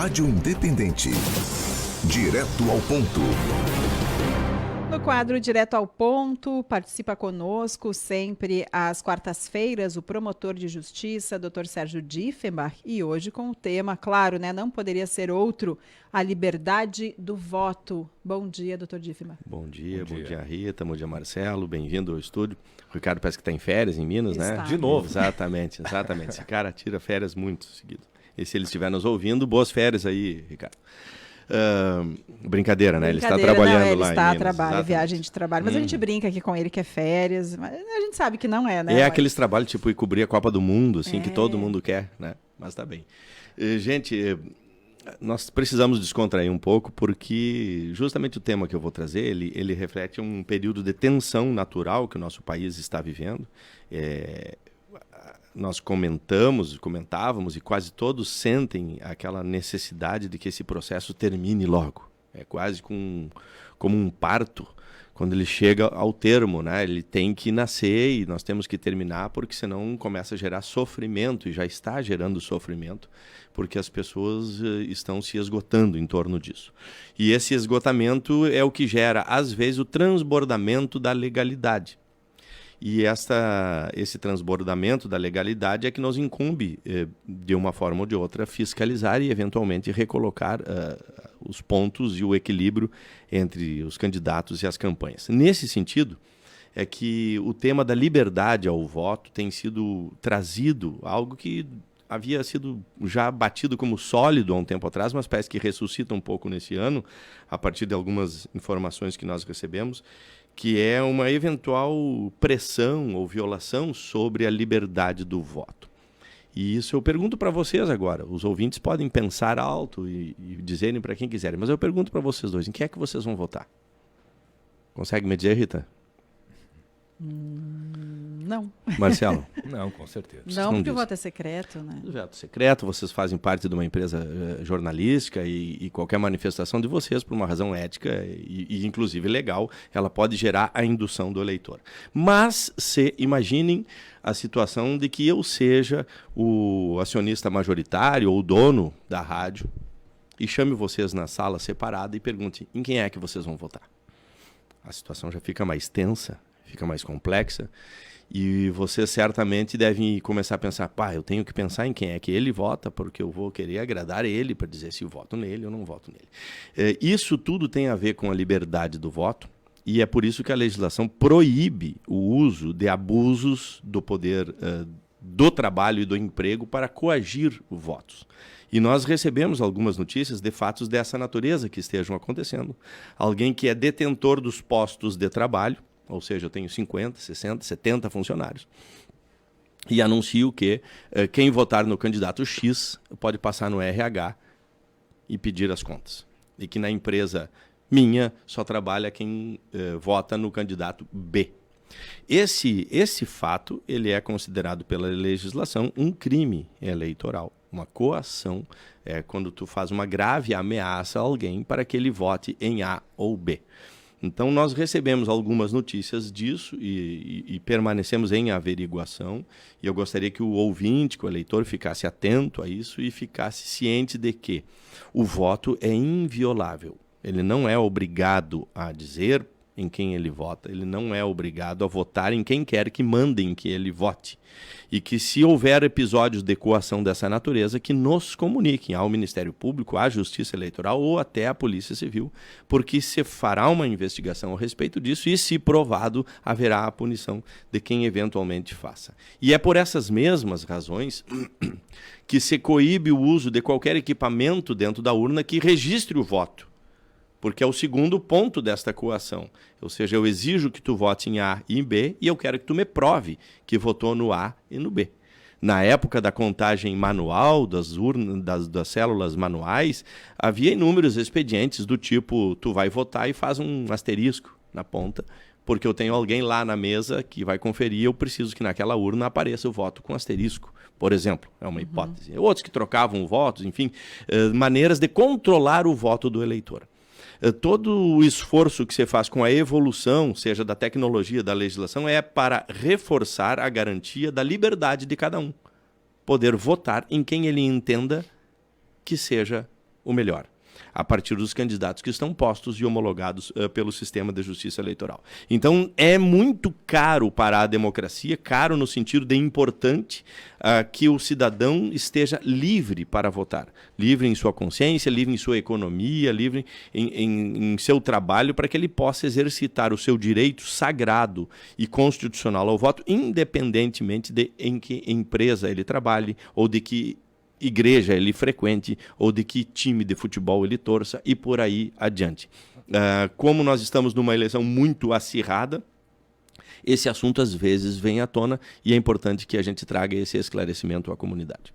Rádio Independente. Direto ao ponto. No quadro Direto ao Ponto, participa conosco sempre às quartas-feiras o promotor de justiça, Dr. Sérgio Diefenbach, e hoje com o tema, claro, né, não poderia ser outro, a liberdade do voto. Bom dia, Dr. Diefenbach. Bom dia, Rita, bom dia, Marcelo, bem-vindo ao estúdio. O Ricardo parece que está em férias em Minas, Está. né? De novo. Exatamente. Esse cara tira férias muito seguido. E se ele estiver nos ouvindo, boas férias aí, Ricardo. Brincadeira, né? Ele está trabalhando ele lá está em Minas. trabalho, viagem de trabalho. Mas a gente brinca aqui com ele que é férias, mas a gente sabe que não é, né? É aqueles trabalhos tipo ir cobrir a Copa do Mundo, assim, que todo mundo quer, né? Mas tá bem. Gente, nós precisamos descontrair um pouco porque justamente o tema que eu vou trazer, ele reflete um período de tensão natural que o nosso país está vivendo. Nós comentávamos e quase todos sentem aquela necessidade de que esse processo termine logo. É quase como um parto, quando ele chega ao termo, né? Ele tem que nascer e nós temos que terminar, porque senão começa a gerar sofrimento, e já está gerando sofrimento, porque as pessoas estão se esgotando em torno disso. E esse esgotamento é o que gera, às vezes, o transbordamento da legalidade. E esse transbordamento da legalidade é que nos incumbe, de uma forma ou de outra, fiscalizar e, eventualmente, recolocar os pontos e o equilíbrio entre os candidatos e as campanhas. Nesse sentido, é que o tema da liberdade ao voto tem sido trazido, algo que havia sido já batido como sólido há um tempo atrás, mas parece que ressuscita um pouco nesse ano, a partir de algumas informações que nós recebemos, que é uma eventual pressão ou violação sobre a liberdade do voto. E isso eu pergunto para vocês agora. Os ouvintes podem pensar alto e dizerem para quem quiserem, mas eu pergunto para vocês dois, em que é que vocês vão votar? Consegue me dizer, Rita? Não. Marcelo? Não, com certeza. Não, porque o voto é secreto, né? O voto secreto, vocês fazem parte de uma empresa jornalística e qualquer manifestação de vocês, por uma razão ética e inclusive legal, ela pode gerar a indução do eleitor. Mas imaginem a situação de que eu seja o acionista majoritário ou o dono da rádio e chame vocês na sala separada e pergunte em quem é que vocês vão votar. A situação já fica mais tensa, fica mais complexa, e vocês certamente devem começar a pensar, eu tenho que pensar em quem é que ele vota, porque eu vou querer agradar ele para dizer se eu voto nele ou não voto nele. Isso tudo tem a ver com a liberdade do voto, e é por isso que a legislação proíbe o uso de abusos do poder do trabalho e do emprego para coagir votos. E nós recebemos algumas notícias de fatos dessa natureza que estejam acontecendo. Alguém que é detentor dos postos de trabalho, ou seja, eu tenho 50, 60, 70 funcionários, e anuncio que quem votar no candidato X pode passar no RH e pedir as contas. E que na empresa minha só trabalha quem vota no candidato B. Esse fato ele é considerado pela legislação um crime eleitoral, uma coação, quando tu faz uma grave ameaça a alguém para que ele vote em A ou B. Então, nós recebemos algumas notícias disso e permanecemos em averiguação. E eu gostaria que o ouvinte, que o eleitor, ficasse atento a isso e ficasse ciente de que o voto é inviolável. Ele não é obrigado a dizer em quem ele vota, ele não é obrigado a votar em quem quer que mandem que ele vote. E que se houver episódios de coação dessa natureza, que nos comuniquem ao Ministério Público, à Justiça Eleitoral ou até à Polícia Civil, porque se fará uma investigação a respeito disso e, se provado, haverá a punição de quem eventualmente faça. E é por essas mesmas razões que se coíbe o uso de qualquer equipamento dentro da urna que registre o voto. Porque é o segundo ponto desta coação. Ou seja, eu exijo que tu vote em A e em B e eu quero que tu me prove que votou no A e no B. Na época da contagem manual, das urnas, das células manuais, havia inúmeros expedientes do tipo, tu vai votar e faz um asterisco na ponta, porque eu tenho alguém lá na mesa que vai conferir e eu preciso que naquela urna apareça o voto com asterisco, por exemplo. É uma hipótese. Outros que trocavam votos, enfim, maneiras de controlar o voto do eleitor. Todo o esforço que você faz com a evolução, seja da tecnologia, da legislação, é para reforçar a garantia da liberdade de cada um. Poder votar em quem ele entenda que seja o melhor, a partir dos candidatos que estão postos e homologados pelo sistema de justiça eleitoral. Então, é muito caro para a democracia, caro no sentido de importante, que o cidadão esteja livre para votar. Livre em sua consciência, livre em sua economia, livre em seu trabalho, para que ele possa exercitar o seu direito sagrado e constitucional ao voto, independentemente de em que empresa ele trabalhe ou de que igreja ele frequente ou de que time de futebol ele torça e por aí adiante. Como nós estamos numa eleição muito acirrada, esse assunto às vezes vem à tona e é importante que a gente traga esse esclarecimento à comunidade.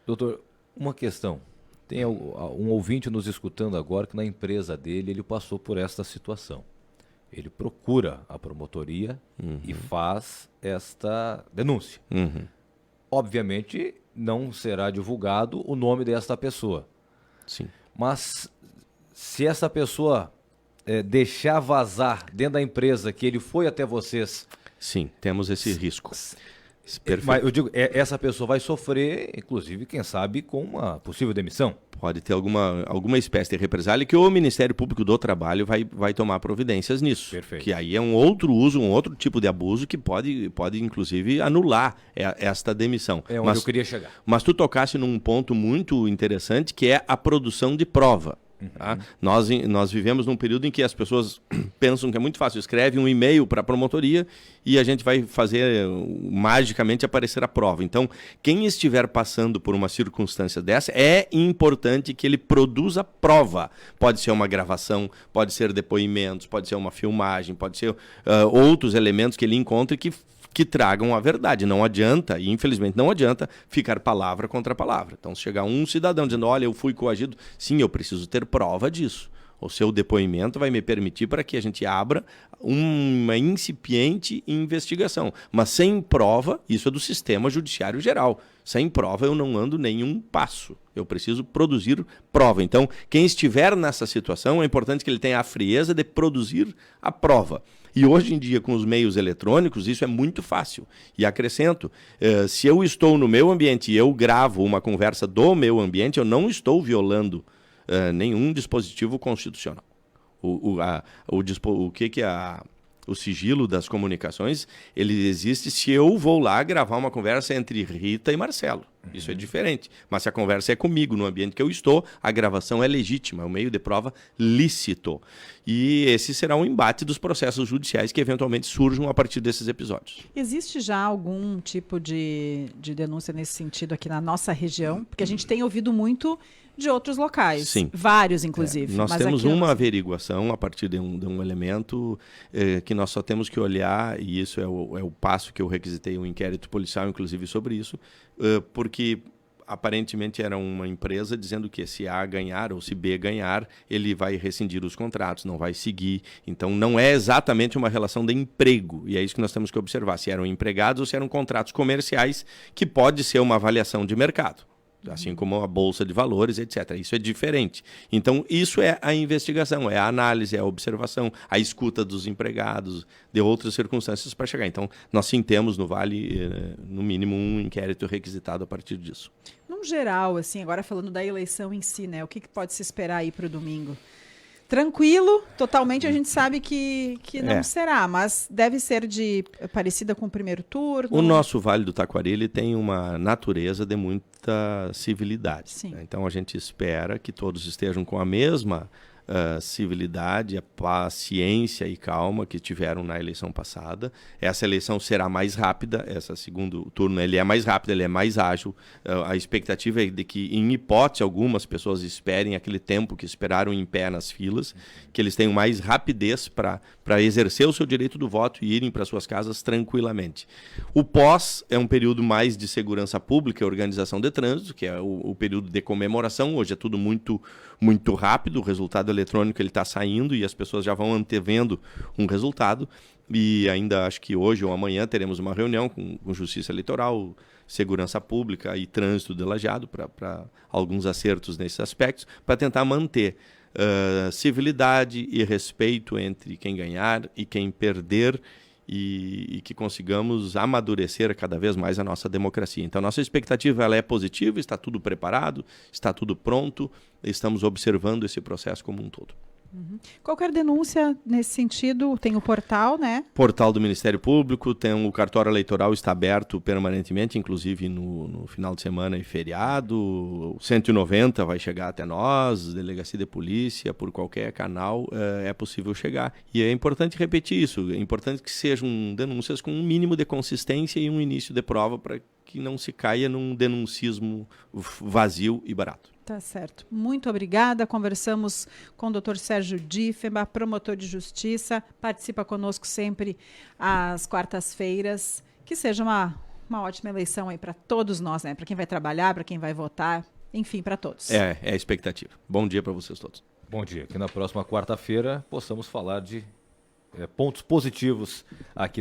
Doutor, uma questão. Tem um ouvinte nos escutando agora que na empresa dele ele passou por esta situação. Ele procura a promotoria e faz esta denúncia. Obviamente, não será divulgado o nome desta pessoa. Sim. Mas se essa pessoa deixar vazar dentro da empresa que ele foi até vocês... Sim, temos esse risco. Perfeito. Mas eu digo, essa pessoa vai sofrer, inclusive, quem sabe, com uma possível demissão. Pode ter alguma espécie de represália que o Ministério Público do Trabalho vai tomar providências nisso. Perfeito. Que aí é um outro uso, um outro tipo de abuso que pode inclusive, anular esta demissão. É onde eu queria chegar. Mas tu tocasse num ponto muito interessante, que é a produção de prova. Tá? Nós vivemos num período em que as pessoas pensam que é muito fácil, escreve um e-mail para a promotoria e a gente vai fazer magicamente aparecer a prova. Então, quem estiver passando por uma circunstância dessa, é importante que ele produza prova. Pode ser uma gravação, pode ser depoimentos, pode ser uma filmagem, pode ser outros elementos que ele encontre que tragam a verdade. Não adianta, e infelizmente não adianta, ficar palavra contra palavra. Então, se chegar um cidadão dizendo, olha, eu fui coagido, sim, eu preciso ter prova disso. O seu depoimento vai me permitir para que a gente abra uma incipiente investigação. Mas sem prova, isso é do sistema judiciário geral. Sem prova eu não ando nenhum passo. Eu preciso produzir prova. Então, quem estiver nessa situação, é importante que ele tenha a frieza de produzir a prova. E hoje em dia, com os meios eletrônicos, isso é muito fácil. E acrescento, se eu estou no meu ambiente e eu gravo uma conversa do meu ambiente, eu não estou violando nenhum dispositivo constitucional. O sigilo das comunicações, ele existe se eu vou lá gravar uma conversa entre Rita e Marcelo. Isso é diferente. Mas se a conversa é comigo, no ambiente que eu estou, a gravação é legítima, é um meio de prova lícito. E esse será um embate dos processos judiciais que eventualmente surjam a partir desses episódios. Existe já algum tipo de denúncia nesse sentido aqui na nossa região? Porque a gente tem ouvido muito de outros locais. Sim. Vários, inclusive. Nós temos uma averiguação a partir de um elemento que nós só temos que olhar, e isso é o passo que eu requisitei um inquérito policial, inclusive, sobre isso, porque aparentemente era uma empresa dizendo que se A ganhar ou se B ganhar, ele vai rescindir os contratos, não vai seguir. Então, não é exatamente uma relação de emprego, e é isso que nós temos que observar, se eram empregados ou se eram contratos comerciais, que pode ser uma avaliação de mercado. Assim como a bolsa de valores, etc. Isso é diferente. Então, isso é a investigação, é a análise, é a observação, a escuta dos empregados, de outras circunstâncias para chegar. Então, nós sim temos no Vale, no mínimo, um inquérito requisitado a partir disso. No geral, assim, agora falando da eleição em si, né? O que pode se esperar aí para o domingo? Tranquilo, totalmente a gente sabe que não será, mas deve ser parecida com o primeiro turno. O nosso Vale do Taquari, ele tem uma natureza de muita civilidade. Sim. Né? Então a gente espera que todos estejam com a mesma civilidade, a paciência e calma que tiveram na eleição passada. Essa eleição será mais rápida, esse segundo turno ele é mais rápido, ele é mais ágil. A expectativa é de que, em hipótese, algumas pessoas esperem aquele tempo que esperaram em pé nas filas, que eles tenham mais rapidez para exercer o seu direito do voto e irem para suas casas tranquilamente. O pós é um período mais de segurança pública e organização de trânsito, que é o período de comemoração. Hoje é tudo muito, muito rápido, o resultado eletrônico ele está saindo e as pessoas já vão antevendo um resultado. E ainda acho que hoje ou amanhã teremos uma reunião com Justiça Eleitoral, Segurança Pública e Trânsito de Lajeado para alguns acertos nesses aspectos, para tentar manter civilidade e respeito entre quem ganhar e quem perder, e que consigamos amadurecer cada vez mais a nossa democracia. Então, nossa expectativa ela é positiva, está tudo preparado, está tudo pronto, estamos observando esse processo como um todo. Qualquer denúncia nesse sentido, tem o portal, né? Portal do Ministério Público, tem o cartório eleitoral está aberto permanentemente, inclusive no final de semana e feriado. O 190 vai chegar até nós, delegacia de polícia, por qualquer canal é possível chegar. E é importante repetir isso, é importante que sejam denúncias com um mínimo de consistência e um início de prova para que não se caia num denuncismo vazio e barato. Tá certo. Muito obrigada. Conversamos com o Dr. Sérgio Diefenbach, promotor de justiça. Participa conosco sempre às quartas-feiras. Que seja uma ótima eleição aí para todos nós, né? Para quem vai trabalhar, para quem vai votar, enfim, para todos. É a expectativa. Bom dia para vocês todos. Bom dia. Que na próxima quarta-feira possamos falar de pontos positivos aqui na